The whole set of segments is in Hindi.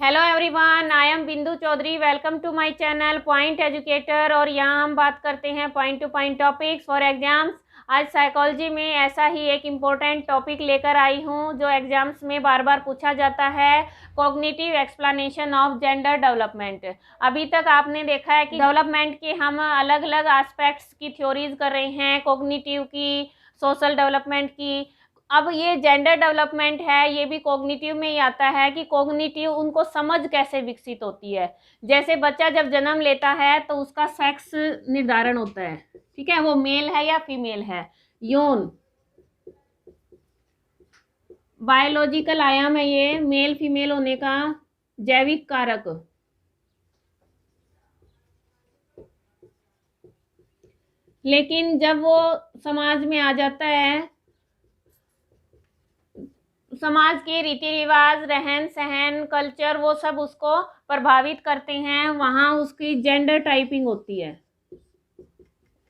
Hello everyone, I am Bindu Chaudhary. Welcome to my channel point educator. और यहाँ हम बात करते हैं point to point topics for exams. आज साइकोलॉजी में ऐसा ही एक इम्पोर्टेंट टॉपिक लेकर आई हूँ जो एग्जाम्स में बार बार पूछा जाता है, cognitive explanation of gender development. अभी तक आपने देखा है कि डेवलपमेंट के हम अलग अलग एस्पेक्ट्स की थ्योरीज कर रहे हैं, कॉग्निटिव की, सोशल डेवलपमेंट की। अब ये जेंडर डेवलपमेंट है, ये भी कॉग्निटिव में ही आता है कि कॉग्निटिव उनको समझ कैसे विकसित होती है। जैसे बच्चा जब जन्म लेता है तो उसका सेक्स निर्धारण होता है, ठीक है, वो मेल है या फीमेल है। यौन बायोलॉजिकल आयाम है, ये मेल फीमेल होने का जैविक कारक। लेकिन जब वो समाज में आ जाता है, समाज के रीति रिवाज, रहन सहन, कल्चर, वो सब उसको प्रभावित करते हैं। वहाँ उसकी जेंडर टाइपिंग होती है,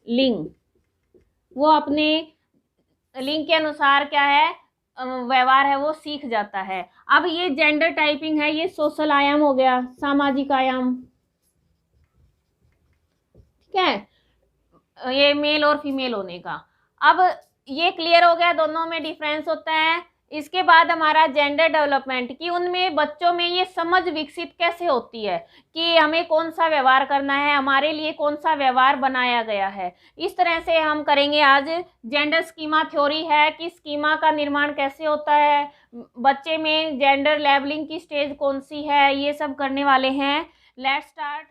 लिंग। वो अपने लिंग के अनुसार क्या है व्यवहार है वो सीख जाता है। अब ये जेंडर टाइपिंग है, ये सोशल आयाम हो गया, सामाजिक आयाम, ठीक है, ये मेल और फीमेल होने का। अब ये क्लियर हो गया, दोनों में डिफरेंस होता है। इसके बाद हमारा जेंडर डेवलपमेंट की उनमें बच्चों में ये समझ विकसित कैसे होती है कि हमें कौन सा व्यवहार करना है, हमारे लिए कौन सा व्यवहार बनाया गया है। इस तरह से हम करेंगे आज। जेंडर स्कीमा थ्योरी है कि स्कीमा का निर्माण कैसे होता है, बच्चे में जेंडर लेबलिंग की स्टेज कौन सी है, ये सब करने वाले हैं। Let's start.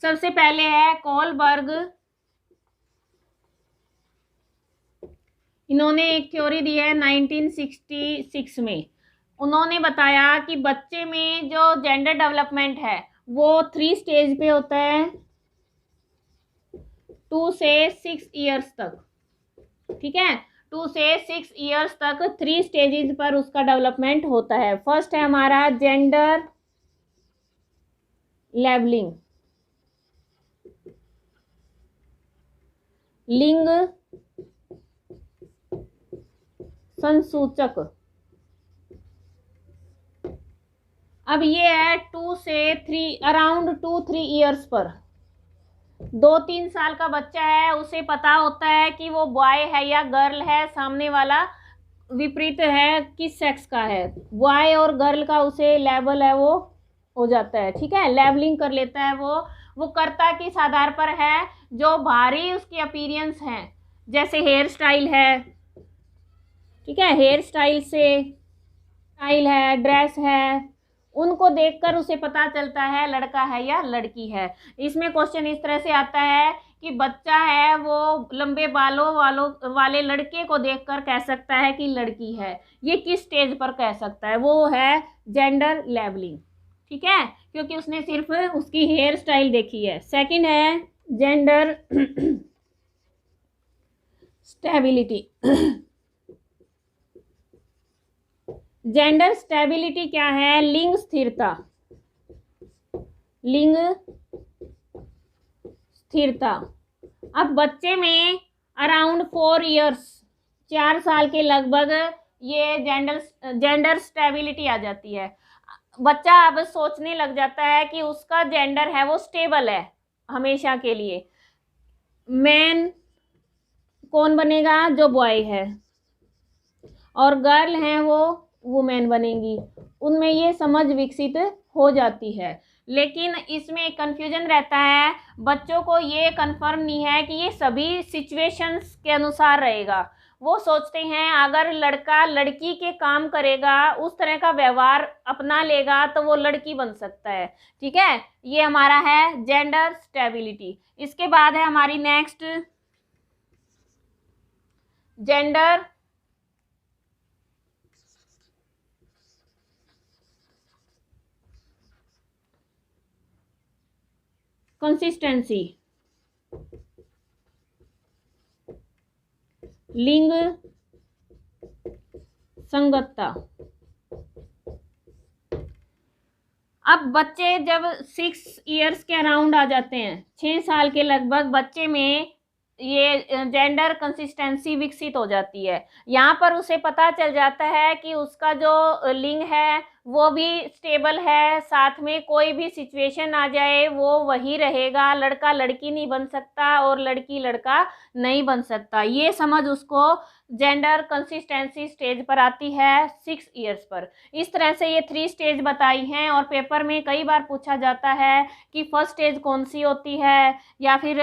सबसे पहले है कोलबर्ग। इन्होंने एक थ्योरी दी है 1966 में। उन्होंने बताया कि बच्चे में जो जेंडर डेवलपमेंट है वो 3 स्टेज पे होता है, 2 से 6 ईयर्स तक, ठीक है। 2 से 6 ईयर्स तक 3 स्टेजेस पर उसका डेवलपमेंट होता है। फर्स्ट है हमारा जेंडर लेबलिंग, लिंग संसूचक। अब ये है 2 से 3, अराउंड 2-3 ईयर्स पर, 2-3 साल का बच्चा है, उसे पता होता है कि वो बॉय है या गर्ल है, सामने वाला विपरीत है किस सेक्स का है, बॉय और गर्ल का उसे लेबल है वो हो जाता है, ठीक है, लेबलिंग कर लेता है। वो करता किस आधार पर है, जो बाहरी उसकी अपीयरेंस है, जैसे हेयर स्टाइल है, ठीक है, हेयर स्टाइल से स्टाइल है, ड्रेस है, उनको देखकर उसे पता चलता है लड़का है या लड़की है। इसमें क्वेश्चन इस तरह से आता है कि बच्चा है वो लंबे बालों वाले लड़के को देखकर कह सकता है कि लड़की है। ये किस स्टेज पर कह सकता है, वो है जेंडर लेबलिंग, ठीक है, क्योंकि उसने सिर्फ उसकी हेयर स्टाइल देखी है। सेकंड है जेंडर स्टेबिलिटी। जेंडर स्टेबिलिटी क्या है, लिंग स्थिरता, लिंग स्थिरता। अब बच्चे में अराउंड 4 ईयर्स, 4 साल के लगभग, ये जेंडर स्टेबिलिटी आ जाती है। बच्चा अब सोचने लग जाता है कि उसका जेंडर है वो स्टेबल है हमेशा के लिए। मैन कौन बनेगा, जो बॉय है, और गर्ल हैं वो वुमेन बनेगी। उनमें ये समझ विकसित हो जाती है। लेकिन इसमें एक कन्फ्यूजन रहता है, बच्चों को ये कंफर्म नहीं है कि ये सभी सिचुएशंस के अनुसार रहेगा। वो सोचते हैं अगर लड़का लड़की के काम करेगा, उस तरह का व्यवहार अपना लेगा तो वो लड़की बन सकता है, ठीक है। ये हमारा है जेंडर स्टेबिलिटी। इसके बाद है हमारी नेक्स्ट जेंडर कंसिस्टेंसी, लिंग संगतता। अब बच्चे जब 6 ईयर्स के अराउंड आ जाते हैं, 6 साल के लगभग, बच्चे में ये जेंडर कंसिस्टेंसी विकसित हो जाती है। यहाँ पर उसे पता चल जाता है कि उसका जो लिंग है वो भी स्टेबल है, साथ में कोई भी सिचुएशन आ जाए वो वही रहेगा, लड़का लड़की नहीं बन सकता और लड़की लड़का नहीं बन सकता। ये समझ उसको जेंडर कंसिस्टेंसी स्टेज पर आती है 6 इयर्स पर। इस तरह से ये 3 स्टेज बताई हैं और पेपर में कई बार पूछा जाता है कि फर्स्ट स्टेज कौन सी होती है या फिर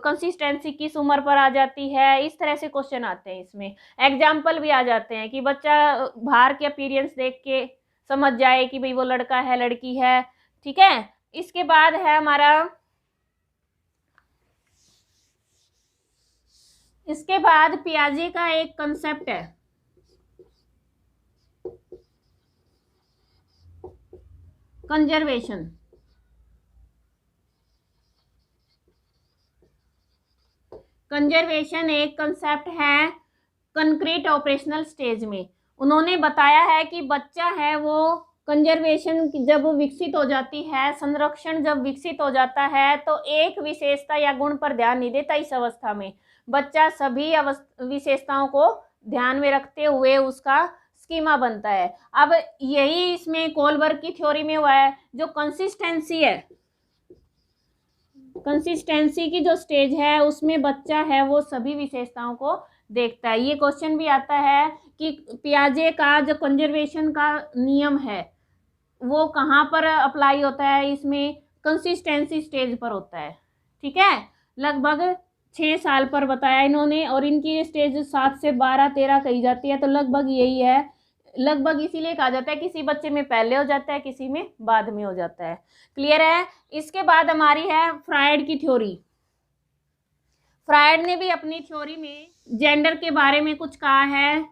कंसिस्टेंसी किस उम्र पर आ जाती है। इस तरह से क्वेश्चन आते हैं, इसमें एग्जाम्पल भी आ जाते हैं कि बच्चा बाहर के अपीयरेंस देख के समझ जाए कि भाई वो लड़का है लड़की है। ठीक है, इसके बाद है हमारा, इसके बाद पियाजे का एक कंसेप्ट है कंजर्वेशन। कंजर्वेशन एक कंसेप्ट है कंक्रीट ऑपरेशनल स्टेज में। उन्होंने बताया है कि बच्चा है वो कंजर्वेशन जब विकसित हो जाती है, संरक्षण जब विकसित हो जाता है तो एक विशेषता या गुण पर ध्यान नहीं देता। इस अवस्था में बच्चा सभी विशेषताओं को ध्यान में रखते हुए उसका स्कीमा बनता है। अब यही इसमें कोलबर्ग की थ्योरी में हुआ है। जो कंसिस्टेंसी है, कंसिस्टेंसी की जो स्टेज है उसमें बच्चा है वो सभी विशेषताओं को देखता है। ये क्वेश्चन भी आता है कि पियाजे का जो कंजर्वेशन का नियम है वो कहाँ पर अप्लाई होता है, इसमें कंसिस्टेंसी स्टेज पर होता है। ठीक है, लगभग 6 साल पर बताया इन्होंने और इनकी स्टेज 7 से 12 13 कही जाती है, तो लगभग यही है। लगभग इसीलिए कहा जाता है किसी बच्चे में पहले हो जाता है किसी में बाद में हो जाता है। क्लियर है। इसके बाद हमारी है फ्रायड की थ्योरी। फ्रायड ने भी अपनी थ्योरी में जेंडर के बारे में कुछ कहा है।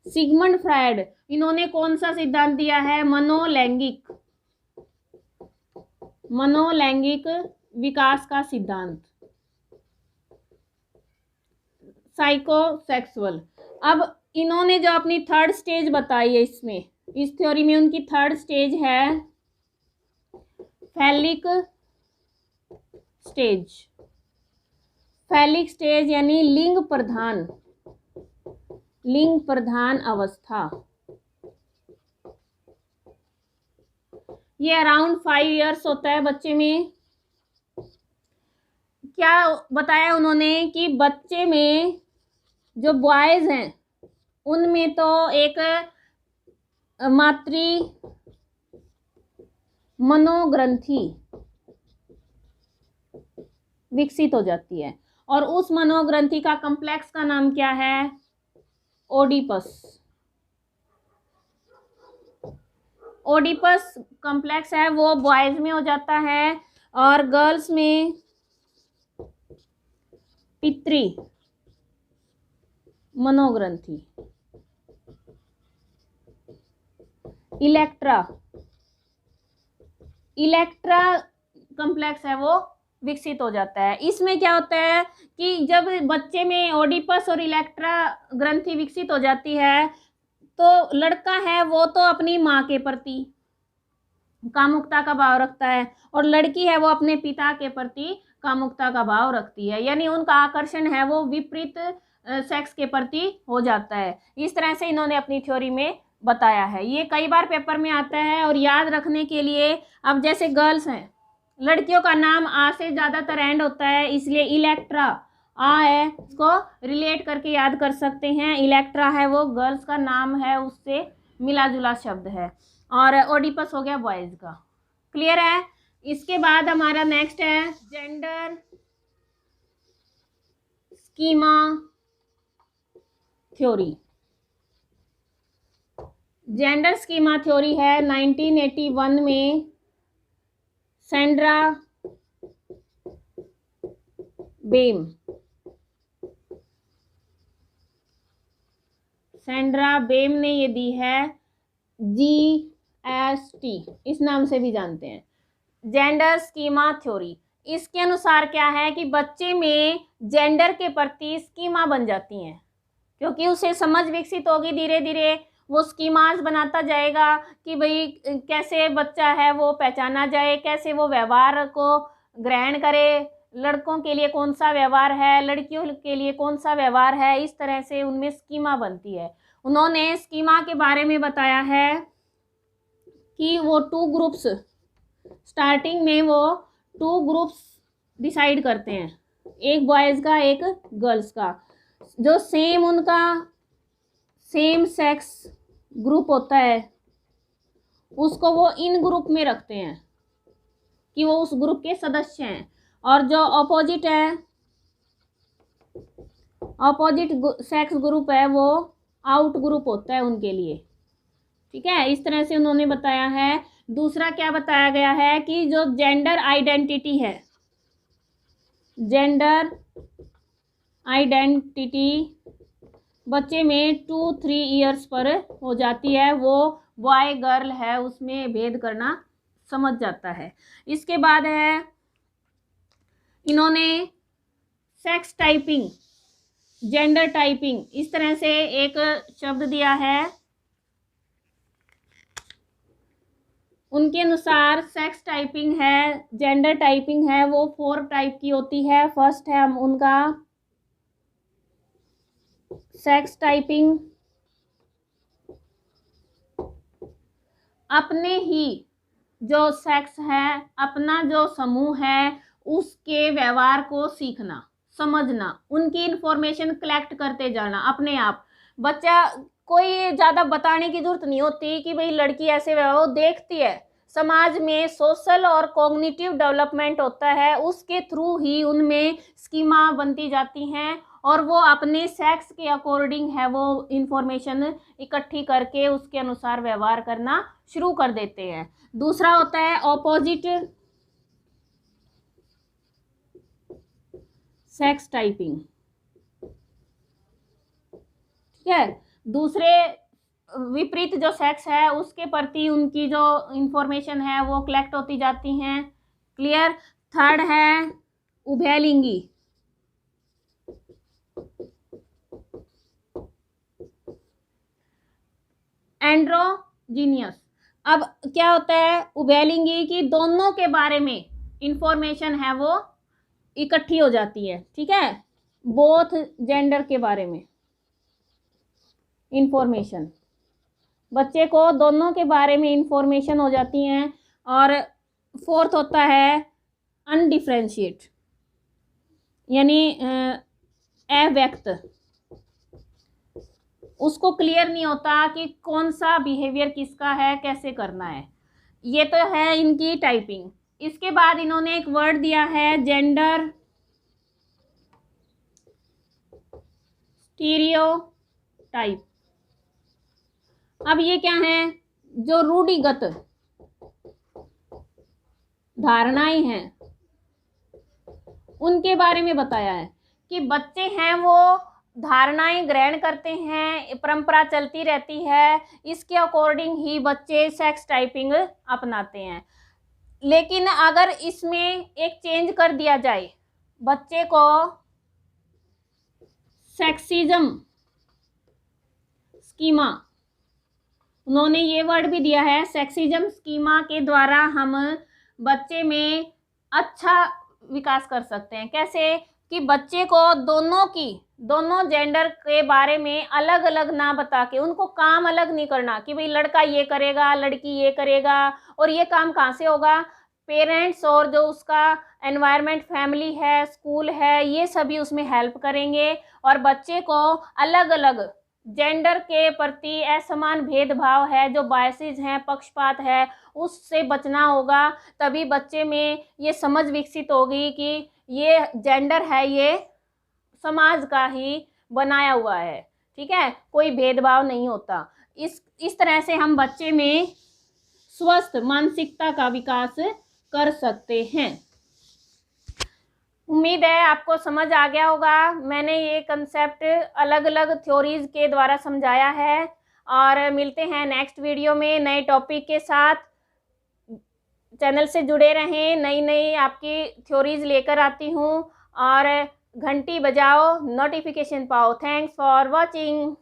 सिगमंड फ्रायड, इन्होंने कौन सा सिद्धांत दिया है? मनोलैंगिक विकास का सिद्धांत, साइकोसेक्सुअल। अब इन्होंने जो अपनी थर्ड स्टेज बताई है, इसमें इस थ्योरी में उनकी थर्ड स्टेज है फैलिक स्टेज। फैलिक स्टेज यानी लिंग प्रधान अवस्था। ये अराउंड 5 इयर्स होता है बच्चे में। क्या बताया उन्होंने कि बच्चे में जो बॉयज हैं उनमें तो एक मातृ मनोग्रंथि विकसित हो जाती है और उस मनोग्रंथि का कॉम्प्लेक्स का नाम क्या है? ओडिपस। ओडिपस कॉम्प्लेक्स है वो बॉयज में हो जाता है और गर्ल्स में पितृ मनोग्रंथि। इलेक्ट्रा कॉम्प्लेक्स है वो विकसित हो जाता है। इसमें क्या होता है कि जब बच्चे में ओडिपस और इलेक्ट्रा ग्रंथि विकसित हो जाती है तो लड़का है वो तो अपनी माँ के प्रति कामुकता का भाव रखता है और लड़की है वो अपने पिता के प्रति कामुकता का भाव रखती है, यानी उनका आकर्षण है वो विपरीत सेक्स के प्रति हो जाता है। इस तरह से इन्होंने अपनी थ्योरी में बताया है। ये कई बार पेपर में आता है और याद रखने के लिए, अब जैसे गर्ल्स हैं, लड़कियों का नाम आ से ज़्यादातर एंड होता है, इसलिए इलेक्ट्रा आ है, इसको रिलेट करके याद कर सकते हैं। इलेक्ट्रा है वो गर्ल्स का नाम है, उससे मिला जुला शब्द है, और ओडिपस हो गया बॉयज का। क्लियर है। इसके बाद हमारा नेक्स्ट है gender schema theory. Gender schema theory है 1981 में सैंड्रा बेम ने ये दी है, GST इस नाम से भी जानते हैं, जेंडर स्कीमा थ्योरी। इसके अनुसार क्या है कि बच्चे में जेंडर के प्रति स्कीमा बन जाती हैं, क्योंकि उसे समझ विकसित होगी, धीरे धीरे वो स्कीमास बनाता जाएगा कि भाई कैसे बच्चा है वो पहचाना जाए, कैसे वो व्यवहार को ग्रहण करे, लड़कों के लिए कौन सा व्यवहार है, लड़कियों के लिए कौन सा व्यवहार है, इस तरह से उनमें स्कीमा बनती है। उन्होंने स्कीमा के बारे में बताया है कि वो 2 ग्रुप्स, स्टार्टिंग में वो 2 ग्रुप्स डिसाइड करते हैं, एक बॉयज़ का एक गर्ल्स का। जो उनका सेम सेक्स ग्रुप होता है उसको वो इन ग्रुप में रखते हैं कि वो उस ग्रुप के सदस्य हैं, और जो अपोजिट सेक्स ग्रुप है वो आउट ग्रुप होता है उनके लिए। ठीक है, इस तरह से उन्होंने बताया है। दूसरा क्या बताया गया है कि जो जेंडर आइडेंटिटी है, जेंडर आइडेंटिटी बच्चे में 2-3 ईयर्स पर हो जाती है, वो बॉय गर्ल है उसमें भेद करना समझ जाता है। इसके बाद है इन्होंने सेक्स टाइपिंग, जेंडर टाइपिंग, इस तरह से एक शब्द दिया है। उनके अनुसार सेक्स टाइपिंग है, जेंडर टाइपिंग है, वो 4 टाइप की होती है। फर्स्ट है उनका सेक्स टाइपिंग, अपने ही जो सेक्स है, अपना जो समूह है, उसके व्यवहार को सीखना, समझना, उनकी इंफॉर्मेशन कलेक्ट करते जाना अपने आप। बच्चा कोई ज़्यादा बताने की जरूरत नहीं होती कि भाई लड़की ऐसे व्यवहार, वो देखती है। समाज में सोशल और कॉग्निटिव डेवलपमेंट होता है, उसके थ्रू ही उनमें स्कीमा बनती जाती हैं और वो अपने सेक्स के अकॉर्डिंग है वो इंफॉर्मेशन इकट्ठी करके उसके अनुसार व्यवहार करना शुरू कर देते हैं। दूसरा होता है ऑपोजिट सेक्स टाइपिंग। ठीक है, दूसरे विपरीत जो सेक्स है उसके प्रति उनकी जो इंफॉर्मेशन है वो कलेक्ट होती जाती हैं। क्लियर। थर्ड है उभयलिंगी, एंड्रोजीनियस। अब क्या होता है उभयलिंगी की दोनों के बारे में इंफॉर्मेशन है वो इकट्ठी हो जाती है। ठीक है, बोथ जेंडर के बारे में इंफॉर्मेशन, बच्चे को दोनों के बारे में इंफॉर्मेशन हो जाती हैं। और फोर्थ होता है अनडिफरेंशिएट, यानी अव्यक्त, उसको क्लियर नहीं होता कि कौन सा बिहेवियर किसका है, कैसे करना है। ये तो है इनकी टाइपिंग। इसके बाद इन्होंने एक वर्ड दिया है जेंडर स्टीरियोटाइप। अब ये क्या है, जो रूढ़िगत धारणाएं हैं उनके बारे में बताया है कि बच्चे हैं वो धारणाएं ग्रहण करते हैं, परंपरा चलती रहती है, इसके अकॉर्डिंग ही बच्चे सेक्स टाइपिंग अपनाते हैं। लेकिन अगर इसमें एक चेंज कर दिया जाए, बच्चे को सेक्सिज्म स्कीमा, उन्होंने ये वर्ड भी दिया है, सेक्सिज्म स्कीमा के द्वारा हम बच्चे में अच्छा विकास कर सकते हैं। कैसे कि बच्चे को दोनों जेंडर के बारे में अलग अलग ना बता के, उनको काम अलग नहीं करना कि भाई लड़का ये करेगा लड़की ये करेगा, और ये काम कहाँ से होगा, पेरेंट्स और जो उसका एनवायरनमेंट, फैमिली है, स्कूल है, ये सभी उसमें हेल्प करेंगे। और बच्चे को अलग अलग जेंडर के प्रति असमान भेदभाव है, जो बायसेस हैं, पक्षपात है, उससे बचना होगा। तभी बच्चे में ये समझ विकसित होगी कि ये जेंडर है ये समाज का ही बनाया हुआ है। ठीक है, कोई भेदभाव नहीं होता। इस तरह से हम बच्चे में स्वस्थ मानसिकता का विकास कर सकते हैं। उम्मीद है आपको समझ आ गया होगा। मैंने ये कंसेप्ट अलग अलग थ्योरीज के द्वारा समझाया है, और मिलते हैं नेक्स्ट वीडियो में नए टॉपिक के साथ। चैनल से जुड़े रहें, नई नई आपकी थ्योरीज लेकर आती हूँ, और घंटी बजाओ, नोटिफिकेशन पाओ। Thanks for watching.